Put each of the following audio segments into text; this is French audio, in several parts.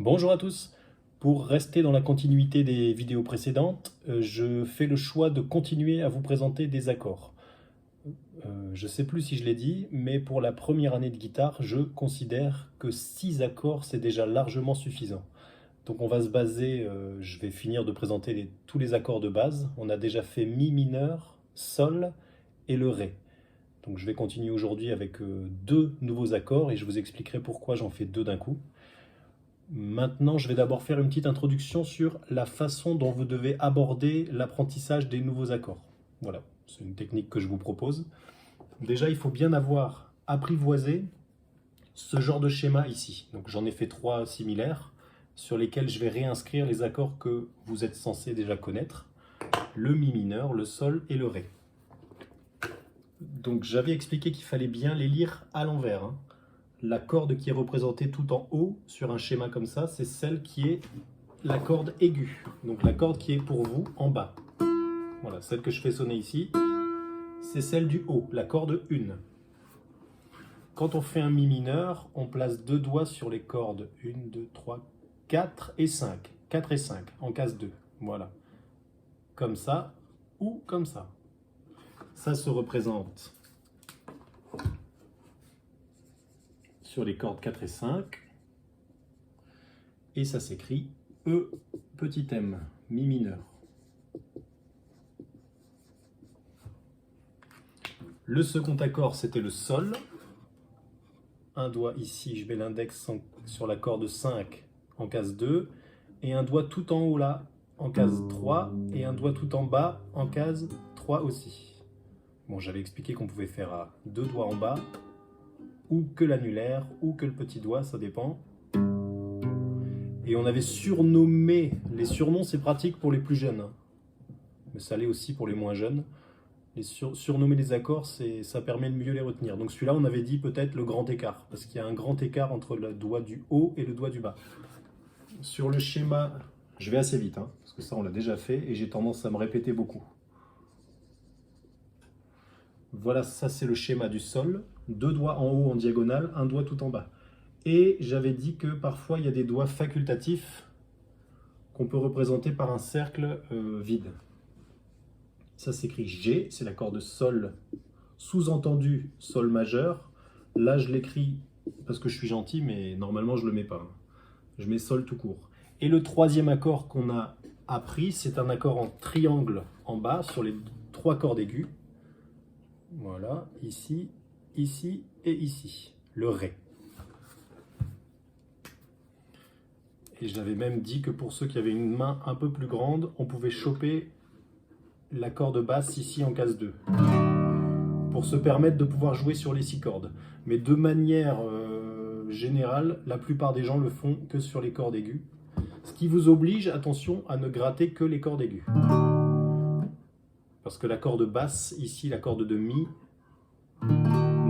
Bonjour à tous. Pour rester dans la continuité des vidéos précédentes, je fais le choix de continuer à vous présenter des accords. Je ne sais plus si je l'ai dit, mais pour la première année de guitare, je considère que 6 accords, c'est déjà largement suffisant. Donc on va se baser, je vais finir de présenter tous les accords de base. On a déjà fait Mi mineur, Sol et le Ré. Donc je vais continuer aujourd'hui avec deux nouveaux accords et je vous expliquerai pourquoi j'en fais deux d'un coup. Maintenant, je vais d'abord faire une petite introduction sur la façon dont vous devez aborder l'apprentissage des nouveaux accords. Voilà, c'est une technique que je vous propose. Déjà, il faut bien avoir apprivoisé ce genre de schéma ici. Donc j'en ai fait 3 similaires sur lesquels je vais réinscrire les accords que vous êtes censés déjà connaître. Le Mi mineur, le Sol et le Ré. Donc j'avais expliqué qu'il fallait bien les lire à l'envers, hein. La corde qui est représentée tout en haut sur un schéma comme ça, c'est celle qui est la corde aiguë. Donc la corde qui est pour vous en bas. Voilà, celle que je fais sonner ici, c'est celle du haut, la corde 1. Quand on fait un Mi mineur, on place 2 doigts sur les cordes 1, 2, 3, 4 et 5. 4 et 5 en case 2. Voilà. Comme ça ou comme ça. Ça se représente sur les cordes 4 et 5. Et ça s'écrit E petit m, Mi mineur. Le second accord, c'était le Sol. Un doigt ici, je mets l'index sur la corde 5 en case 2. Et un doigt tout en haut là, en case 3. Et un doigt tout en bas, en case 3 aussi. Bon, j'avais expliqué qu'on pouvait faire à 2 doigts en bas, ou que l'annulaire, ou que le petit doigt, ça dépend. Et on avait surnommé, les surnoms c'est pratique pour les plus jeunes, mais ça l'est aussi pour les moins jeunes. Surnommer les accords, ça permet de mieux les retenir. Donc celui-là, on avait dit peut-être le grand écart, parce qu'il y a un grand écart entre le doigt du haut et le doigt du bas. Sur le schéma, je vais assez vite, hein, parce que ça on l'a déjà fait, et j'ai tendance à me répéter beaucoup. Voilà, ça c'est le schéma du Sol. 2 doigts en haut en diagonale, un doigt tout en bas. Et j'avais dit que parfois il y a des doigts facultatifs qu'on peut représenter par un cercle vide. Ça s'écrit G, c'est la corde Sol, sous-entendu Sol majeur. Là je l'écris parce que je suis gentil, mais normalement je ne le mets pas. Je mets Sol tout court. Et le troisième accord qu'on a appris, c'est un accord en triangle en bas sur les 3 cordes aiguës. Voilà, ici, ici et ici. Le Ré. Et j'avais même dit que pour ceux qui avaient une main un peu plus grande, on pouvait choper la corde basse ici en case 2. Pour se permettre de pouvoir jouer sur les 6 cordes. Mais de manière générale, la plupart des gens le font que sur les cordes aiguës. Ce qui vous oblige, attention, à ne gratter que les cordes aiguës. Parce que la corde basse, ici la corde de Mi,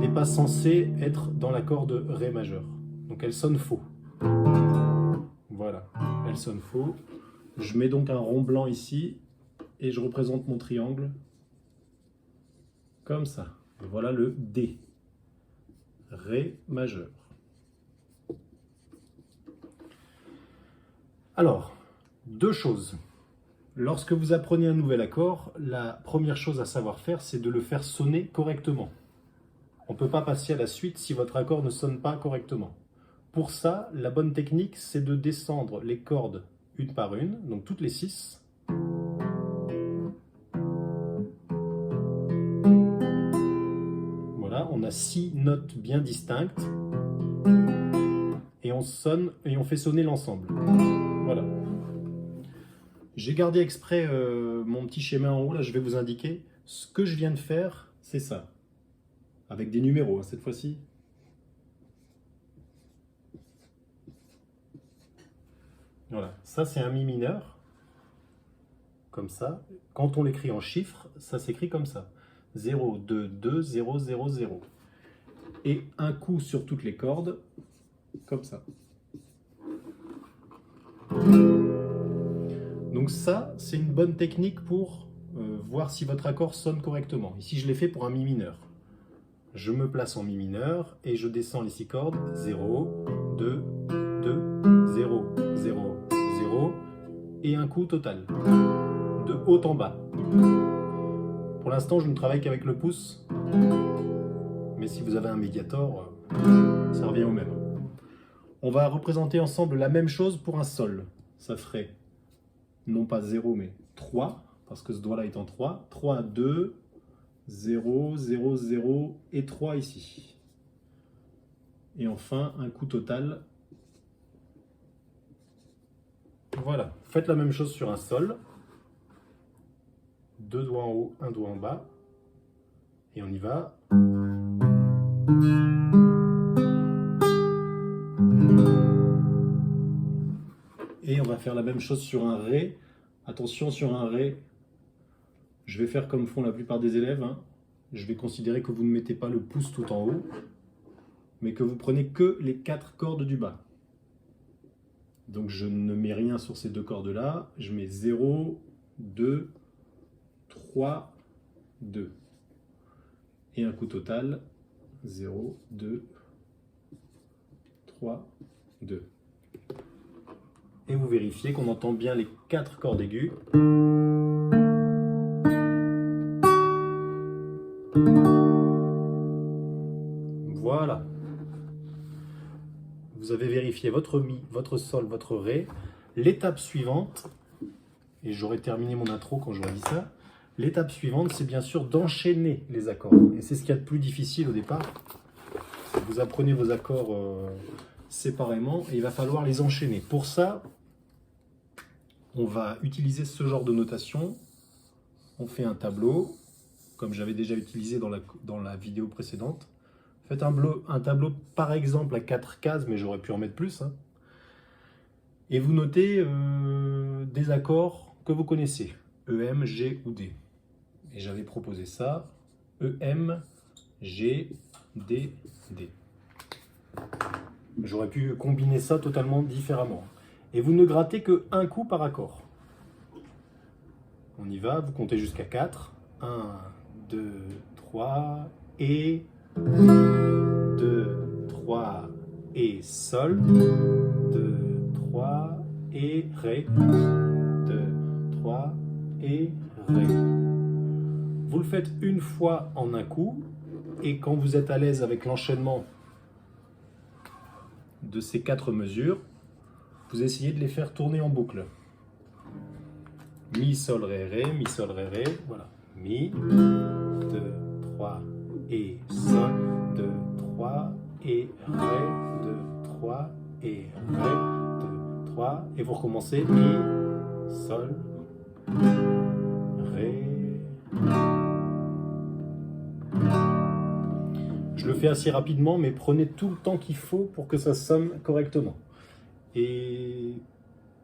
n'est pas censée être dans la corde Ré majeur. Donc elle sonne faux. Voilà, elle sonne faux. Je mets donc un rond blanc ici et je représente mon triangle comme ça. Et voilà le D, Ré majeur. Alors, deux choses. Lorsque vous apprenez un nouvel accord, la première chose à savoir faire, c'est de le faire sonner correctement. On ne peut pas passer à la suite si votre accord ne sonne pas correctement. Pour ça, la bonne technique, c'est de descendre les cordes une par une, donc toutes les 6. Voilà, on a 6 notes bien distinctes. Et on sonne et on fait sonner l'ensemble. Voilà. J'ai gardé exprès mon petit schéma en haut, là je vais vous indiquer. Ce que je viens de faire, c'est ça. Avec des numéros, hein, cette fois-ci. Voilà, ça c'est un Mi mineur, comme ça. Quand on l'écrit en chiffres, ça s'écrit comme ça. 0, 2, 2, 0, 0, 0. Et un coup sur toutes les cordes, comme ça. Donc ça, c'est une bonne technique pour voir si votre accord sonne correctement. Ici, je l'ai fait pour un Mi mineur. Je me place en Mi mineur et je descends les 6 cordes. 0, 2, 2, 0. et un coup total, de haut en bas. Pour l'instant, je ne travaille qu'avec le pouce, mais si vous avez un médiator, ça revient au même. On va représenter ensemble la même chose pour un sol. Ça ferait non pas 0, mais 3, parce que ce doigt-là est en 3. 3, 2, 0, 0, 0 et 3 ici. Et enfin, un coup total. Voilà, faites la même chose sur un sol. 2 doigts en haut, un doigt en bas. Et on y va. Et on va faire la même chose sur un Ré. Attention, sur un Ré, je vais faire comme font la plupart des élèves. Je vais considérer que vous ne mettez pas le pouce tout en haut, mais que vous prenez que les 4 cordes du bas. Donc je ne mets rien sur ces 2 cordes-là. Je mets 0, 2, 3, 2. Et un coup total, 0, 2, 3, 2. Et vous vérifiez qu'on entend bien les 4 cordes aiguës. Voilà. Vous avez vérifié votre Mi, votre Sol, votre Ré. L'étape suivante, et j'aurai terminé mon intro quand j'aurai dit ça, l'étape suivante, c'est bien sûr d'enchaîner les accords. Et c'est ce qu'il y a de plus difficile au départ. Vous apprenez vos accords séparément et il va falloir les enchaîner. Pour ça, on va utiliser ce genre de notation. On fait un tableau, comme j'avais déjà utilisé dans la vidéo précédente. Faites un tableau par exemple à 4 cases, mais j'aurais pu en mettre plus. Et vous notez des accords que vous connaissez, EM, G ou D. Et j'avais proposé ça, EM, G, D, D. J'aurais pu combiner ça totalement différemment. Et vous ne grattez qu'un coup par accord. On y va, vous comptez jusqu'à 4. 1, 2, 3 et 2, 3 et Sol. 2, 3 et Ré. 2, 3 et Ré. Vous le faites une fois en un coup et quand vous êtes à l'aise avec l'enchaînement de ces 4 mesures, vous essayez de les faire tourner en boucle. Mi, Sol, Ré, Ré, Mi, Sol, Ré, Ré, voilà. Mi, 2, 3 et Sol, 2, 3 et Ré, 2, 3 et Ré, 2, 3, et vous recommencez Mi, Sol, Ré. Je le fais assez rapidement, mais prenez tout le temps qu'il faut pour que ça sonne correctement. Et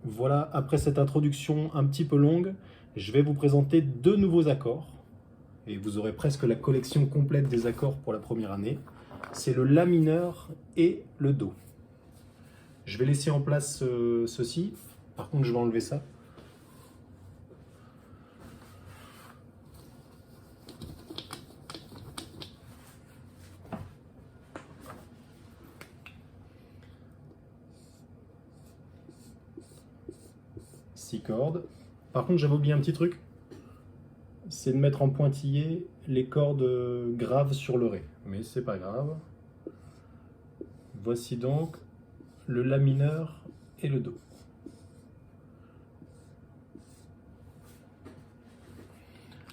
voilà, après cette introduction un petit peu longue, je vais vous présenter 2 nouveaux accords. Et vous aurez presque la collection complète des accords pour la première année. C'est le La mineur et le Do. Je vais laisser en place ceci. Par contre, je vais enlever ça. Six cordes. Par contre, j'avais oublié un petit truc. C'est de mettre en pointillé les cordes graves sur le Ré. Mais c'est pas grave. Voici donc le La mineur et le Do.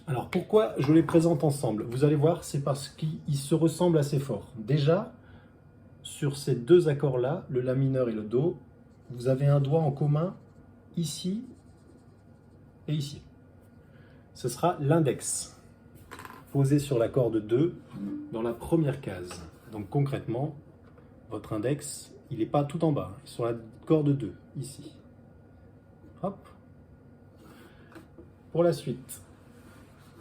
Alors pourquoi je les présente ensemble? Vous allez voir, c'est parce qu'ils se ressemblent assez fort. Déjà, sur ces 2 accords-là, le La mineur et le Do, vous avez un doigt en commun ici et ici. Ce sera l'index, posé sur la corde 2 dans la première case. Donc concrètement, votre index, il n'est pas tout en bas, il est sur la corde 2, ici. Hop. Pour la suite,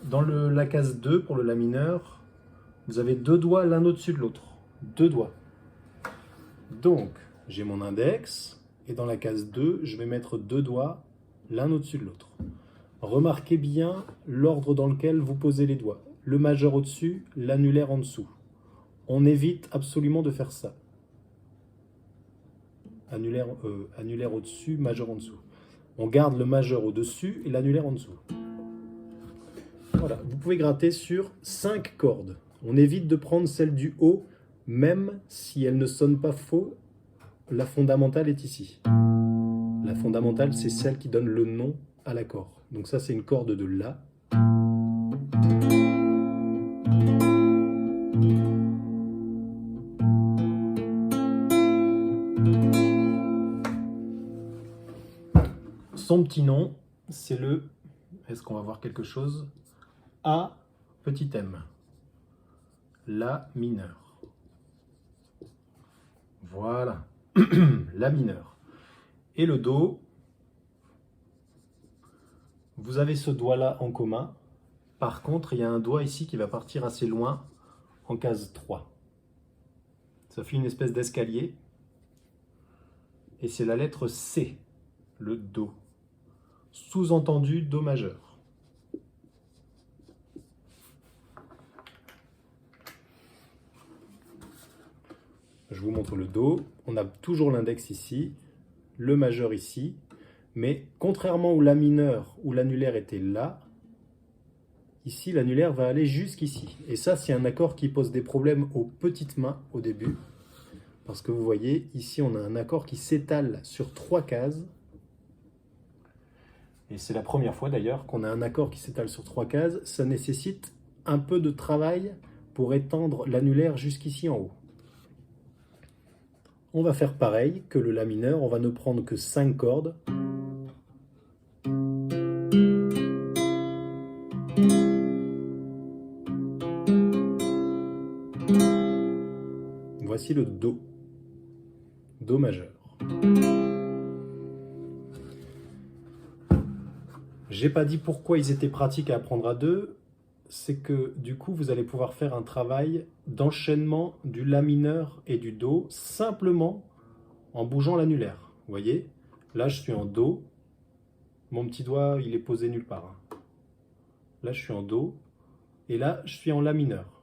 dans la case 2, pour le La mineur, vous avez 2 doigts l'un au-dessus de l'autre. 2 doigts. Donc, j'ai mon index, et dans la case 2, je vais mettre 2 doigts l'un au-dessus de l'autre. Remarquez bien l'ordre dans lequel vous posez les doigts. Le majeur au-dessus, l'annulaire en dessous. On évite absolument de faire ça. Annulaire au-dessus, majeur en dessous. On garde le majeur au-dessus et l'annulaire en dessous. Voilà, vous pouvez gratter sur 5 cordes. On évite de prendre celle du haut, même si elle ne sonne pas faux, la fondamentale est ici. La fondamentale, c'est celle qui donne le nom à l'accord. Donc ça, c'est une corde de La. Son petit nom, c'est le... Est-ce qu'on va voir quelque chose? A, petit m. La mineur. Voilà. La mineur. Et le Do, vous avez ce doigt-là en commun. Par contre, il y a un doigt ici qui va partir assez loin, en case 3. Ça fait une espèce d'escalier. Et c'est la lettre C, le Do. Sous-entendu Do majeur. Je vous montre le Do. On a toujours l'index ici, le majeur ici. Mais contrairement au La mineur, où l'annulaire était là, ici l'annulaire va aller jusqu'ici. Et ça, c'est un accord qui pose des problèmes aux petites mains au début. Parce que vous voyez, ici on a un accord qui s'étale sur 3 cases. Et c'est la première fois d'ailleurs qu'on a un accord qui s'étale sur 3 cases. Ça nécessite un peu de travail pour étendre l'annulaire jusqu'ici en haut. On va faire pareil que le La mineur, on va ne prendre que 5 cordes. Voici le Do. Do majeur. J'ai pas dit pourquoi ils étaient pratiques à apprendre à deux. C'est que du coup, vous allez pouvoir faire un travail d'enchaînement du La mineur et du Do simplement en bougeant l'annulaire. Vous voyez? Là, je suis en Do. Mon petit doigt, il est posé nulle part. Là, je suis en Do. Et là, je suis en La mineur.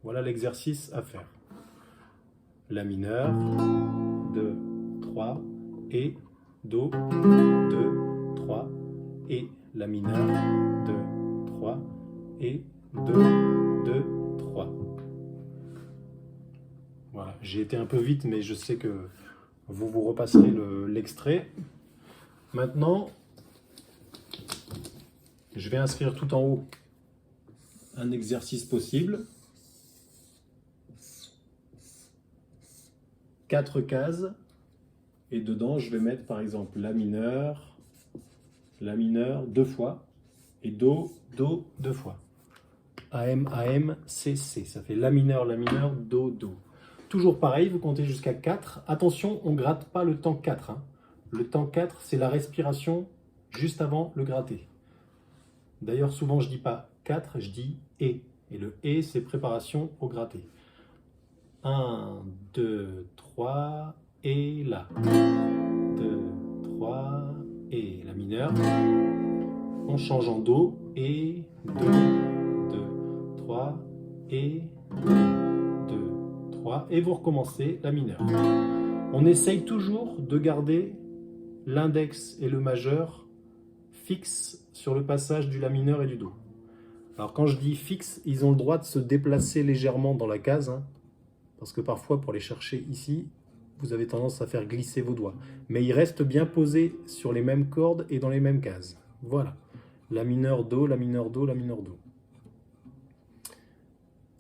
Voilà l'exercice à faire. La mineur, 2, 3, et Do, 2, 3, et La mineur, 2, 3, et 2, 2, 3. Voilà, j'ai été un peu vite, mais je sais que vous vous repasserez l'extrait. Maintenant, je vais inscrire tout en haut un exercice possible. 4 cases. Et dedans, je vais mettre par exemple La mineur 2 fois, et Do, Do 2 fois. AM, AM, C, C. Ça fait La mineur, Do, Do. Toujours pareil, vous comptez jusqu'à 4. Attention, on ne gratte pas le temps 4. Hein. Le temps 4, c'est la respiration juste avant le gratté. D'ailleurs, souvent, je ne dis pas 4, je dis Et. Et le Et, c'est préparation au gratté. 1, 2, 3, et là. 2, 3, et La mineur. On change en Do, et 2, 2, 3, et 2, 3, et vous recommencez La mineur. On essaye toujours de garder l'index et le majeur fixes sur le passage du La mineur et du Do. Alors quand je dis fixe, ils ont le droit de se déplacer légèrement dans la case, hein, parce que parfois pour les chercher ici, vous avez tendance à faire glisser vos doigts. Mais ils restent bien posés sur les mêmes cordes et dans les mêmes cases. Voilà. La mineur, Do, La mineur, Do, La mineur, Do.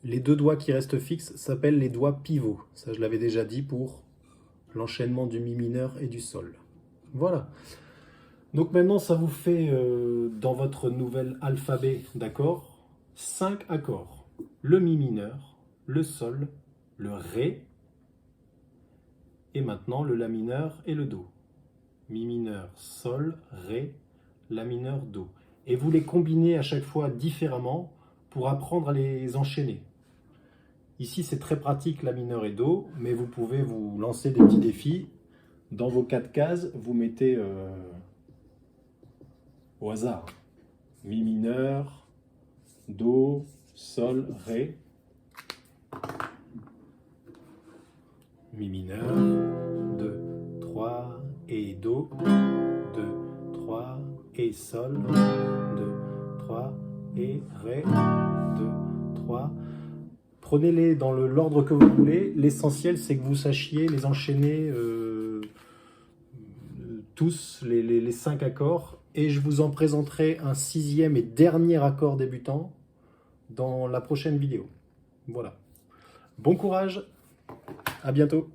Les deux doigts qui restent fixes s'appellent les doigts pivots. Ça, je l'avais déjà dit pour l'enchaînement du Mi mineur et du Sol. Voilà. Donc maintenant, ça vous fait, dans votre nouvel alphabet d'accords, 5 accords. Le Mi mineur, le Sol, le Ré, et maintenant le La mineur et le Do. Mi mineur, Sol, Ré, La mineur, Do. Et vous les combinez à chaque fois différemment pour apprendre à les enchaîner. Ici, c'est très pratique, La mineur et Do, mais vous pouvez vous lancer des petits défis. Dans vos 4 cases, vous mettez au hasard Mi mineur, Do, Sol, Ré. Mi mineur, 2, 3, et Do, 2, et Sol, 2, 3, et Ré, 2, 3. Prenez-les dans l'ordre que vous voulez. L'essentiel, c'est que vous sachiez les enchaîner tous, les 5 accords. Et je vous en présenterai un 6e et dernier accord débutant dans la prochaine vidéo. Voilà. Bon courage, à bientôt.